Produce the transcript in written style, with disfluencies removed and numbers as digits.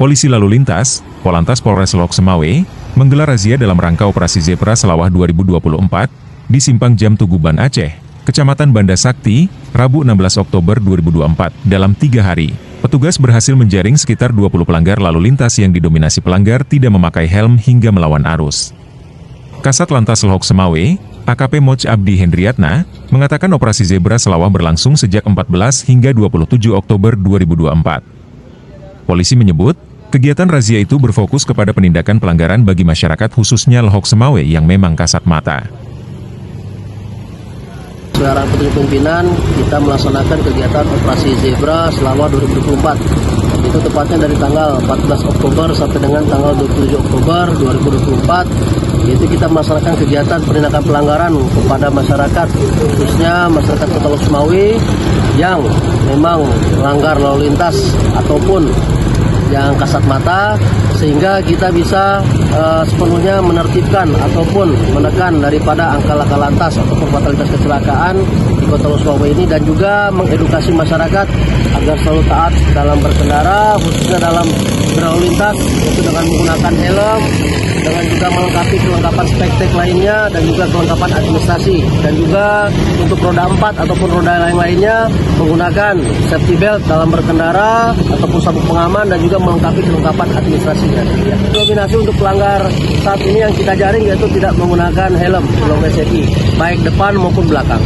Polisi lalu lintas, Polantas Polres Lok Semawe, menggelar razia dalam rangka Operasi Zebra Selawah 2024 di Simpang Jam Tuguban Aceh, Kecamatan Banda Sakti, Rabu 16 Oktober 2024. Dalam 3 hari, petugas berhasil menjaring sekitar 20 pelanggar lalu lintas yang didominasi pelanggar tidak memakai helm hingga melawan arus. Kasat Lantas Lok Semawe, AKP Moch Abdi Hendriatna, mengatakan Operasi Zebra Selawah berlangsung sejak 14 hingga 27 Oktober 2024. Polisi menyebut, kegiatan razia itu berfokus kepada penindakan pelanggaran bagi masyarakat khususnya Lok Semawe yang memang kasat mata. Secara pimpinan, kita melaksanakan kegiatan Operasi Zebra Selawah 2024. Itu tepatnya dari tanggal 14 Oktober sampai dengan tanggal 27 Oktober 2024. Yaitu kita melaksanakan kegiatan penindakan pelanggaran kepada masyarakat, khususnya masyarakat Kota Lok Semawe yang memang melanggar lalu lintas ataupun yang kasat mata, sehingga kita bisa sepenuhnya menertibkan ataupun menekan daripada angka laka lantas ataupun fatalitas kecelakaan di Kota Lok Semawe ini, dan juga mengedukasi masyarakat agar selalu taat dalam berkendara, khususnya dalam berlalu lintas, yaitu dengan menggunakan helm, dengan juga melengkapi kelengkapan spektek lainnya, dan juga kelengkapan administrasi, dan juga untuk roda 4 ataupun roda lainnya menggunakan safety belt dalam berkendara ataupun sabuk pengaman, dan juga melengkapi kelengkapan administrasinya. Dominasi untuk pelanggar saat ini yang kita jaring yaitu tidak menggunakan helm belum SFI, baik depan maupun belakang.